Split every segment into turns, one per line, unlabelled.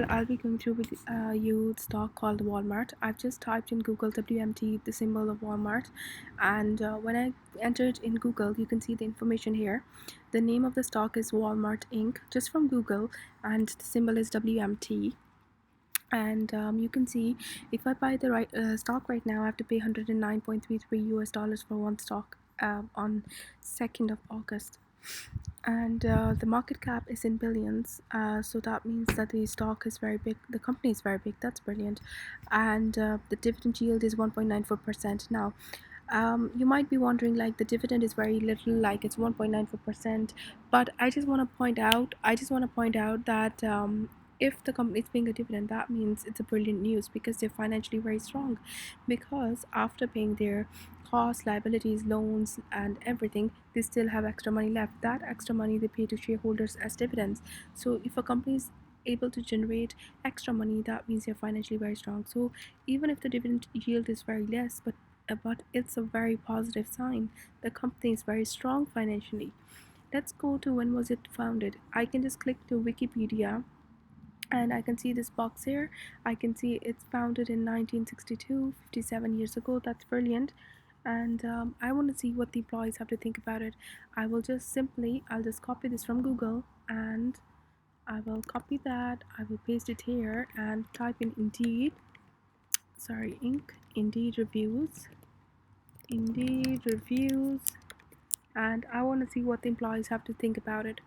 I'll be going through with you the stock called Walmart. I've just typed in Google WMT, the symbol of Walmart, and when I entered in Google, you can see the information here. The name of the stock is Walmart Inc. just from Google, and the symbol is WMT. And you can see if I buy the right stock right now, I have to pay 109.33 US dollars for one stock on 2nd of August. And the market cap is in billions, so that means that the stock is very big, the company is very big. That's brilliant. And the dividend yield is 1.94%. Now you might be wondering, like, the dividend is very little, like it's 1.94%, but I just want to point out that if the company is paying a dividend, that means it's a brilliant news because they're financially very strong, because after paying their costs, liabilities, loans, and everything, they still have extra money left. That extra money they pay to shareholders as dividends. So if a company is able to generate extra money, that means they're financially very strong. So even if the dividend yield is very less, but it's a very positive sign. The company is very strong financially. Let's go to when was it founded. I can just click to Wikipedia and I can see this box here. I can see it's founded in 1962, 57 years ago. That's brilliant. And I want to see what the employees have to think about it. I'll just copy this from Google, and I will copy that. I will paste it here and type in Indeed reviews, and I want to see what the employees have to think about it.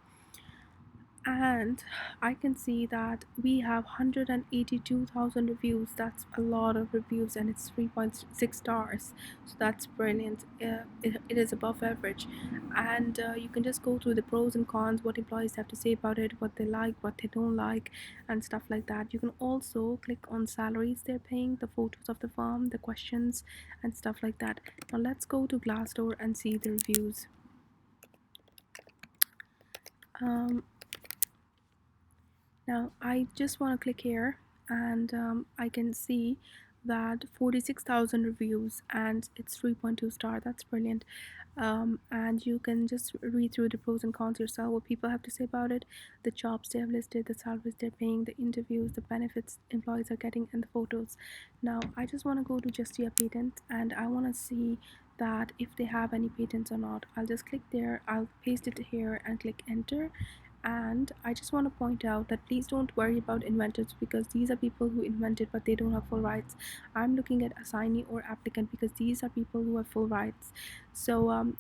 And I can see that we have 182,000 reviews. That's a lot of reviews, and it's 3.6 stars, so that's brilliant. It is above average. And you can just go through the pros and cons, what employees have to say about it, what they like, what they don't like, and stuff like that. You can also click on salaries they're paying, the photos of the firm, the questions, and stuff like that. Now let's go to Glassdoor and see the reviews. Now I just want to click here, and I can see that 46,000 reviews and it's 3.2 star. That's brilliant. And you can just read through the pros and cons yourself, what people have to say about it, the jobs they have listed, the salaries they're paying, the interviews, the benefits employees are getting, and the photos. Now I just want to go to Justia Patent, and I want to see that if they have any patents or not. I'll just click there, I'll paste it here and click enter. And I just want to point out that please don't worry about inventors, because these are people who invented but they don't have full rights. I'm looking at assignee or applicant because these are people who have full rights. So I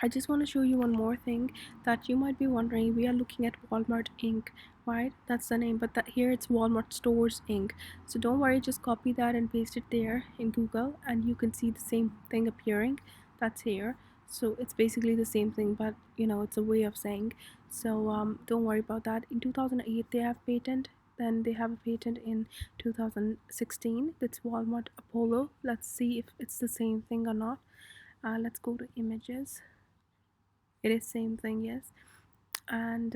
just want to show you one more thing that you might be wondering. We are looking at Walmart Inc., right? That's the name, but here it's Walmart Stores Inc. So don't worry, just copy that and paste it there in Google, and you can see the same thing appearing. That's here. So it's basically the same thing, but it's a way of saying. So don't worry about that. In 2008 they have patent. Then they have a patent in 2016. That's Walmart Apollo. Let's see if it's the same thing or not. Let's go to images. It is same thing, yes. And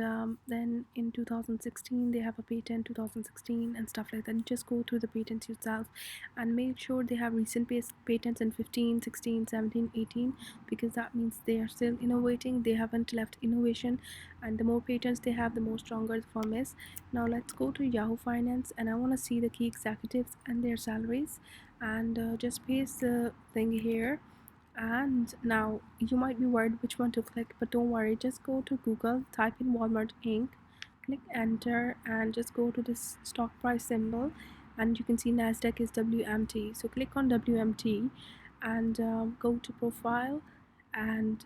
then in 2016 they have a patent, 2016, and stuff like that. You just go through the patents yourself and make sure they have recent patents in 15, 16, 17, 18, because that means they are still innovating. They haven't left innovation, and the more patents they have, the more stronger the firm is. Now let's go to Yahoo Finance, and I want to see the key executives and their salaries, and just paste the thing here. And now you might be worried which one to click, but don't worry, just go to Google, type in Walmart Inc., click enter, and just go to this stock price symbol, and you can see Nasdaq is WMT. So click on WMT and go to profile, and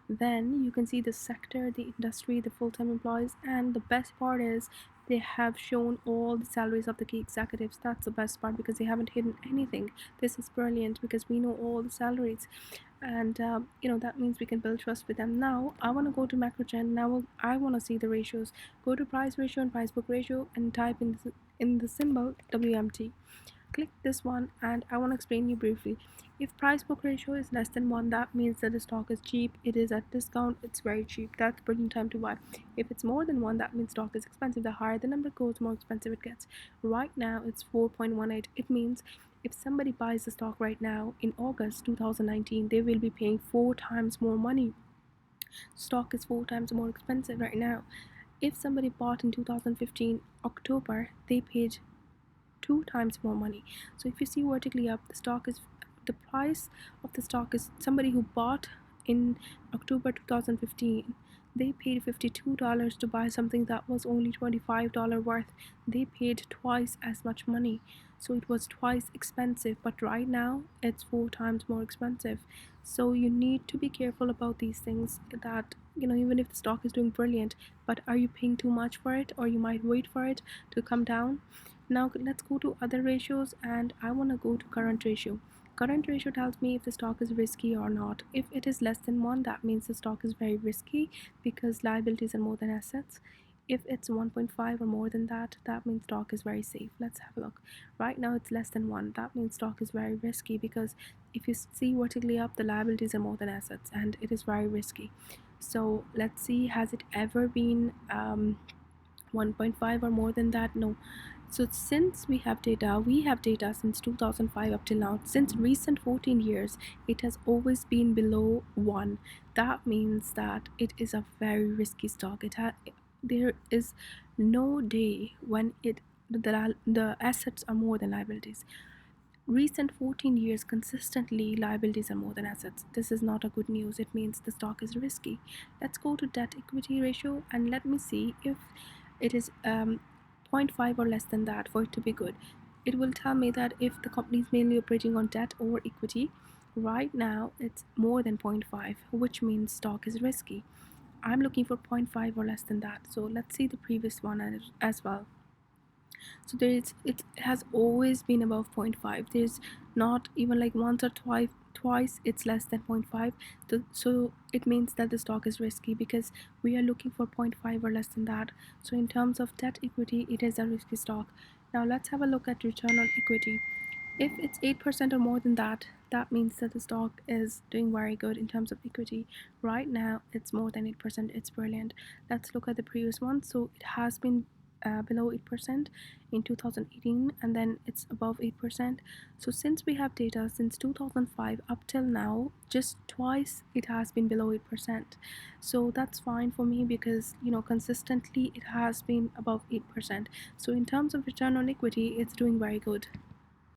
then you can see the sector, the industry, the full-time employees, and the best part is they have shown all the salaries of the key executives. That's the best part, because they haven't hidden anything. This is brilliant because we know all the salaries, and that means we can build trust with them. Now I want to go to MacroGen. Now I want to see the ratios. Go to price ratio and price book ratio and type in the symbol WMT. Click this one, and I want to explain you briefly. If price book ratio is less than 1, that means that the stock is cheap. It is at discount. It's very cheap. That's brilliant time to buy. If it's more than 1, that means stock is expensive. The higher the number goes, the more expensive it gets. Right now it's 4.18. It means if somebody buys the stock right now in August 2019, they will be paying 4 times more money. Stock is 4 times more expensive right now. If somebody bought in 2015 October, they paid 2 times more money. So if you see vertically up, the price of the stock is somebody who bought in October 2015. They paid $52 to buy something that was only $25 worth. They paid twice as much money. So it was twice expensive, but right now it's 4 times more expensive. So you need to be careful about these things that, even if the stock is doing brilliant, but are you paying too much for it, or you might wait for it to come down. Now let's go to other ratios, and I want to go to current ratio. Current ratio tells me if the stock is risky or not. If it is less than 1, that means the stock is very risky because liabilities are more than assets. If it's 1.5 or more than that, that means stock is very safe. Let's have a look. Right now it's less than 1. That means stock is very risky because if you see vertically up, the liabilities are more than assets and it is very risky. So let's see, has it ever been 1.5 or more than that? No. So since we have data since 2005 up till now. Since recent 14 years, it has always been below 1. That means that it is a very risky stock. There is no day when the assets are more than liabilities. Recent 14 years consistently liabilities are more than assets. This is not a good news. It means the stock is risky. Let's go to debt equity ratio and let me see if it is zero point 0.5 or less than that for it to be good. It will tell me that if the company is mainly operating on debt or equity, right now it's more than 0.5, which means stock is risky. I'm looking for 0.5 or less than that. So let's see the previous one as well. So it has always been above zero point 0.5. There's not even like once or twice it's less than 0.5. So it means that the stock is risky because we are looking for 0.5 or less than that. So in terms of debt equity, it is a risky stock. Now let's have a look at return on equity. If it's 8% or more than that, that means that the stock is doing very good in terms of equity. Right now it's more than 8%. It's brilliant. Let's look at the previous one. So it has been below 8% in 2018, and then it's above 8%. So since we have data since 2005 up till now, just twice it has been below 8%. So that's fine for me because consistently it has been above 8%. So in terms of return on equity, it's doing very good.